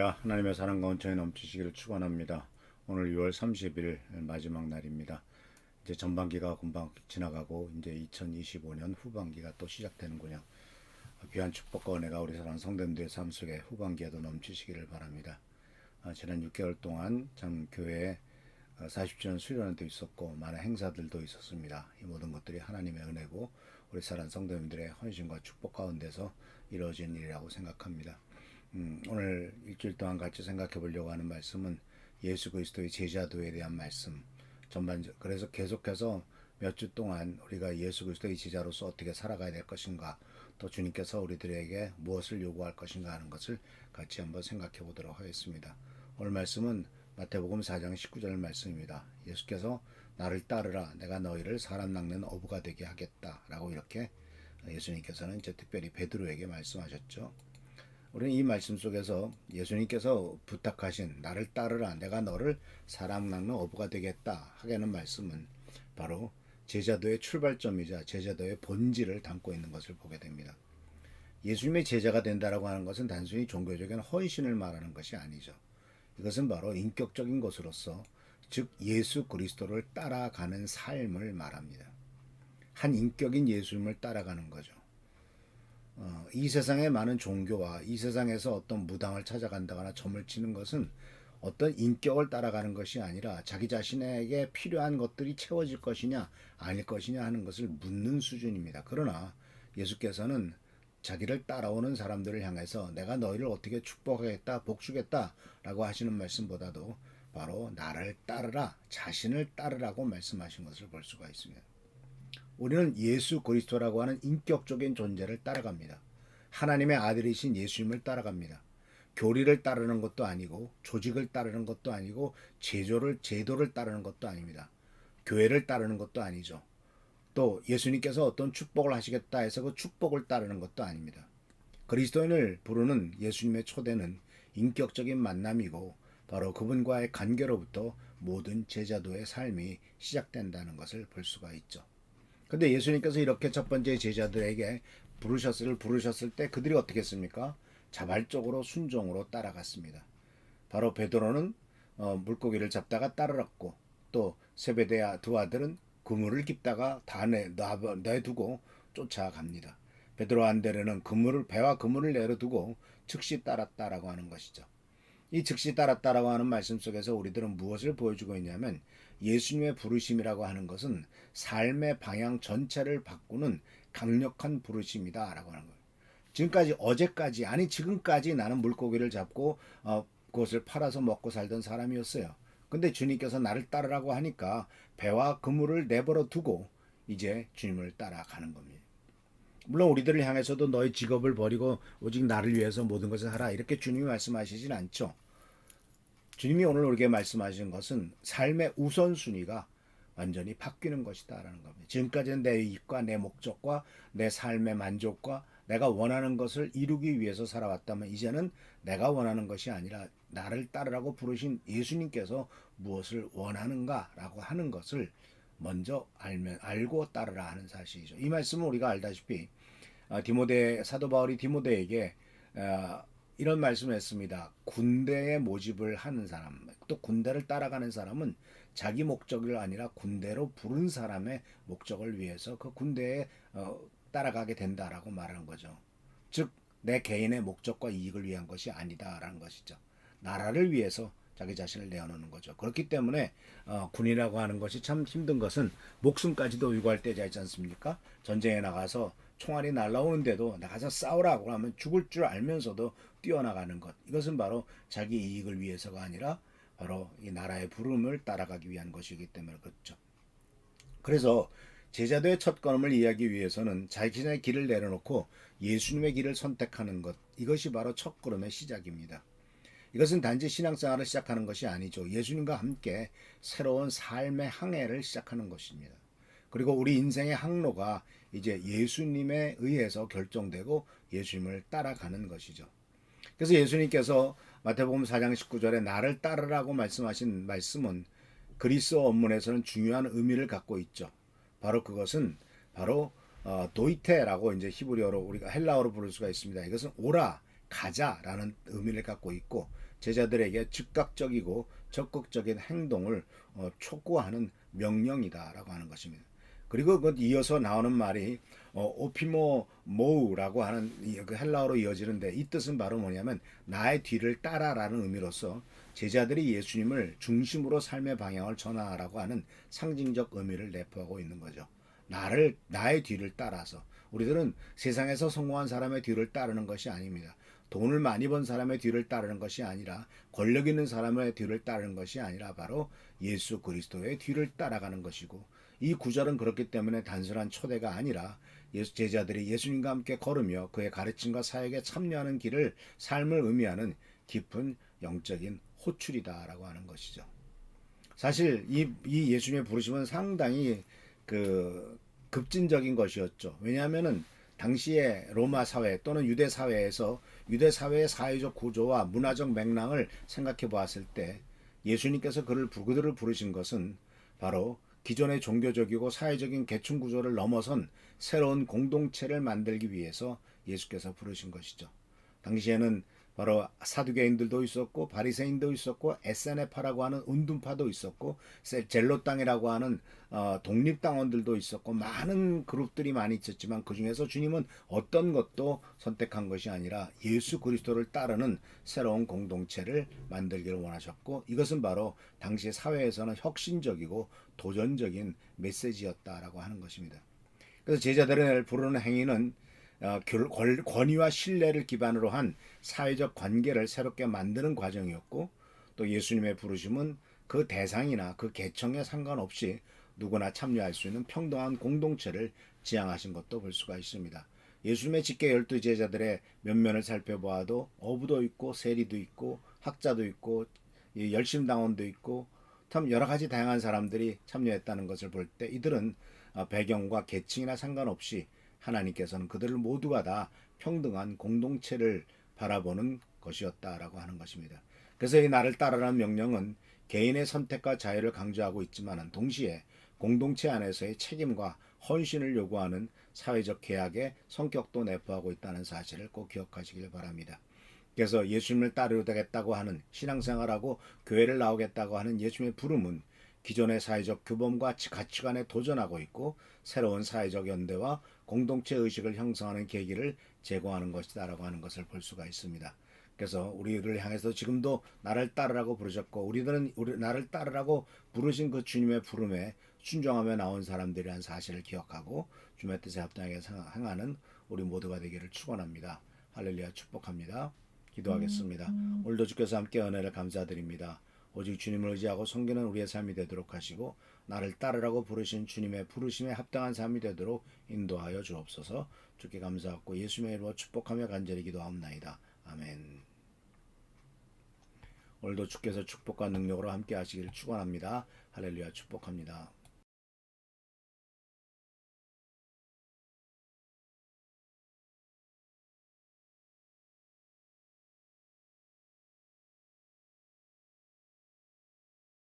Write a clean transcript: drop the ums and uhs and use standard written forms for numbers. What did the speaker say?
할렐루야. 하나님의 사랑과 온천이 넘치시기를 축원합니다. 오늘 6월 30일 마지막 날입니다. 이제 전반기가 금방 지나가고 이제 2025년 후반기가 또 시작되는군요. 귀한 축복과 은혜가 우리 사랑하는 성도님들의 삶 속에 후반기에도 넘치시기를 바랍니다. 지난 6개월 동안 참 교회에 40주년 수련회도 있었고 많은 행사들도 있었습니다. 이 모든 것들이 하나님의 은혜고 우리 사랑하는 성도님들의 헌신과 축복 가운데서 이루어진 일이라고 생각합니다. 오늘 일주일 동안 같이 생각해 보려고 하는 말씀은 예수 그리스도의 제자도에 대한 말씀. 그래서 계속해서 몇 주 동안 우리가 예수 그리스도의 제자로서 어떻게 살아가야 될 것인가, 또 주님께서 우리들에게 무엇을 요구할 것인가 하는 것을 같이 한번 생각해 보도록 하겠습니다. 오늘 말씀은 마태복음 4장 19절 말씀입니다. 예수께서 나를 따르라, 내가 너희를 사람 낚는 어부가 되게 하겠다라고 이렇게 예수님께서는 이제 특별히 베드로에게 말씀하셨죠. 우리는 이 말씀 속에서 예수님께서 부탁하신 나를 따르라, 내가 너를 사람 낚는 어부가 되겠다 하게는 말씀은 바로 제자도의 출발점이자 제자도의 본질을 담고 있는 것을 보게 됩니다. 예수님의 제자가 된다라고 하는 것은 단순히 종교적인 헌신을 말하는 것이 아니죠. 이것은 바로 인격적인 것으로서, 즉 예수 그리스도를 따라가는 삶을 말합니다. 한 인격인 예수님을 따라가는 거죠. 이 세상의 많은 종교와 이 세상에서 어떤 무당을 찾아간다거나 점을 치는 것은 어떤 인격을 따라가는 것이 아니라 자기 자신에게 필요한 것들이 채워질 것이냐 아닐 것이냐 하는 것을 묻는 수준입니다. 그러나 예수께서는 자기를 따라오는 사람들을 향해서 내가 너희를 어떻게 축복하겠다, 복주겠다 라고 하시는 말씀보다도 바로 나를 따르라, 자신을 따르라고 말씀하신 것을 볼 수가 있습니다. 우리는 예수 그리스도라고 하는 인격적인 존재를 따라갑니다. 하나님의 아들이신 예수님을 따라갑니다. 교리를 따르는 것도 아니고 조직을 따르는 것도 아니고 제도를 따르는 것도 아닙니다. 교회를 따르는 것도 아니죠. 또 예수님께서 어떤 축복을 하시겠다 해서 그 축복을 따르는 것도 아닙니다. 그리스도인을 부르는 예수님의 초대는 인격적인 만남이고 바로 그분과의 관계로부터 모든 제자도의 삶이 시작된다는 것을 볼 수가 있죠. 근데 예수님께서 이렇게 첫 번째 제자들에게 부르셨을 때 그들이 어떻게 했습니까? 자발적으로 순종으로 따라갔습니다. 바로 베드로는 물고기를 잡다가 따르렀고, 또 세베대의 두 아들은 그물을 깁다가 다 내두고 쫓아갑니다. 베드로 안드레는 배와 그물을 내려두고 즉시 따랐다라고 하는 것이죠. 이 즉시 따랐다라고 하는 말씀 속에서 우리들은 무엇을 보여주고 있냐면, 예수님의 부르심이라고 하는 것은 삶의 방향 전체를 바꾸는 강력한 부르심이다라고 하는 거예요. 지금까지 나는 물고기를 잡고 그것을 팔아서 먹고 살던 사람이었어요. 근데 주님께서 나를 따르라고 하니까 배와 그물을 내버려 두고 이제 주님을 따라가는 겁니다. 물론 우리들을 향해서도 너의 직업을 버리고 오직 나를 위해서 모든 것을 하라 이렇게 주님이 말씀하시진 않죠. 주님이 오늘 우리에게 말씀하신 것은 삶의 우선순위가 완전히 바뀌는 것이다라는 겁니다. 지금까지는 내 이익과 내 목적과 내 삶의 만족과 내가 원하는 것을 이루기 위해서 살아왔다면, 이제는 내가 원하는 것이 아니라 나를 따르라고 부르신 예수님께서 무엇을 원하는가라고 하는 것을 먼저 알고 따르라 하는 사실이죠. 이 말씀은 우리가 알다시피 사도 바울이 디모데에게 이런 말씀을 했습니다. 군대에 모집을 하는 사람, 또 군대를 따라가는 사람은 자기 목적이 아니라 군대로 부른 사람의 목적을 위해서 그 군대에 따라가게 된다라고 말하는 거죠. 즉 내 개인의 목적과 이익을 위한 것이 아니다라는 것이죠. 나라를 위해서 자기 자신을 내어놓는 거죠. 그렇기 때문에 군이라고 하는 것이 참 힘든 것은 목숨까지도 요구할 때가 있지 않습니까? 전쟁에 나가서 총알이 날라오는데도 나가서 싸우라고 하면 죽을 줄 알면서도 뛰어나가는 것. 이것은 바로 자기 이익을 위해서가 아니라 바로 이 나라의 부름을 따라가기 위한 것이기 때문에 그렇죠. 그래서 제자도의 첫 걸음을 이해하기 위해서는 자신의 길을 내려놓고 예수님의 길을 선택하는 것. 이것이 바로 첫 걸음의 시작입니다. 이것은 단지 신앙생활을 시작하는 것이 아니죠. 예수님과 함께 새로운 삶의 항해를 시작하는 것입니다. 그리고 우리 인생의 항로가 이제 예수님에 의해서 결정되고 예수님을 따라가는 것이죠. 그래서 예수님께서 마태복음 4장 19절에 나를 따르라고 말씀하신 말씀은 그리스어 원문에서는 중요한 의미를 갖고 있죠. 바로 그것은 바로 도이테라고 이제 히브리어로 우리가 헬라어로 부를 수가 있습니다. 이것은 오라, 가자라는 의미를 갖고 있고, 제자들에게 즉각적이고 적극적인 행동을 촉구하는 명령이다라고 하는 것입니다. 그리고 그 이어서 나오는 말이 오피모 모우라고 하는 그 헬라어로 이어지는데 이 뜻은 바로 뭐냐면 나의 뒤를 따라라는 의미로서 제자들이 예수님을 중심으로 삶의 방향을 전하라고 하는 상징적 의미를 내포하고 있는 거죠. 나의 뒤를 따라서 우리들은 세상에서 성공한 사람의 뒤를 따르는 것이 아닙니다. 돈을 많이 번 사람의 뒤를 따르는 것이 아니라 권력 있는 사람의 뒤를 따르는 것이 아니라 바로 예수 그리스도의 뒤를 따라가는 것이고 이 구절은 그렇기 때문에 단순한 초대가 아니라 제자들이 예수님과 함께 걸으며 그의 가르침과 사역에 참여하는 길을 삶을 의미하는 깊은 영적인 호출이다라고 하는 것이죠. 사실 이 예수님의 부르심은 상당히 그 급진적인 것이었죠. 왜냐하면은 당시에 로마 사회 또는 유대 사회에서 유대 사회의 사회적 구조와 문화적 맥락을 생각해 보았을 때 예수님께서 그들을 부르신 것은 바로 기존의 종교적이고 사회적인 계층 구조를 넘어선 새로운 공동체를 만들기 위해서 예수께서 부르신 것이죠. 당시에는 바로 사두개인들도 있었고 바리새인도 있었고 에세네파라고 하는 운둔파도 있었고 젤로당이라고 하는 독립당원들도 있었고 많은 그룹들이 많이 있었지만 그 중에서 주님은 어떤 것도 선택한 것이 아니라 예수 그리스도를 따르는 새로운 공동체를 만들기를 원하셨고 이것은 바로 당시 사회에서는 혁신적이고 도전적인 메시지였다라고 하는 것입니다. 그래서 제자들을 부르는 행위는 권위와 신뢰를 기반으로 한 사회적 관계를 새롭게 만드는 과정이었고 또 예수님의 부르심은 그 대상이나 그 계층에 상관없이 누구나 참여할 수 있는 평등한 공동체를 지향하신 것도 볼 수가 있습니다. 예수님의 직계 12제자들의 면면을 살펴보아도 어부도 있고 세리도 있고 학자도 있고 열심당원도 있고 참 여러 가지 다양한 사람들이 참여했다는 것을 볼 때 이들은 배경과 계층이나 상관없이 하나님께서는 그들을 모두가 다 평등한 공동체를 바라보는 것이었다라고 하는 것입니다. 그래서 이 나를 따르라는 명령은 개인의 선택과 자유를 강조하고 있지만 동시에 공동체 안에서의 책임과 헌신을 요구하는 사회적 계약의 성격도 내포하고 있다는 사실을 꼭 기억하시길 바랍니다. 그래서 예수님을 따르겠다고 하는 신앙생활하고 교회를 나오겠다고 하는 예수님의 부름은 기존의 사회적 규범과 가치관에 도전하고 있고 새로운 사회적 연대와 공동체 의식을 형성하는 계기를 제공하는 것이다라고 하는 것을 볼 수가 있습니다. 그래서 우리를 향해서 지금도 나를 따르라고 부르셨고 우리들은 나를 따르라고 부르신 그 주님의 부름에 순종하며 나온 사람들이라는 사실을 기억하고 주님의 뜻에 합당하게 행하는 우리 모두가 되기를 축원합니다. 할렐루야 축복합니다. 기도하겠습니다. 오늘도 주께서 함께 은혜를 감사드립니다. 오직 주님을 의지하고 섬기는 우리의 삶이 되도록 하시고 나를 따르라고 부르신 주님의 부르심에 합당한 삶이 되도록 인도하여 주옵소서. 주께 감사하고 예수님의 이름으로 축복하며 간절히 기도하옵나이다. 아멘. 오늘도 주께서 축복과 능력으로 함께 하시기를 축원합니다. 할렐루야 축복합니다.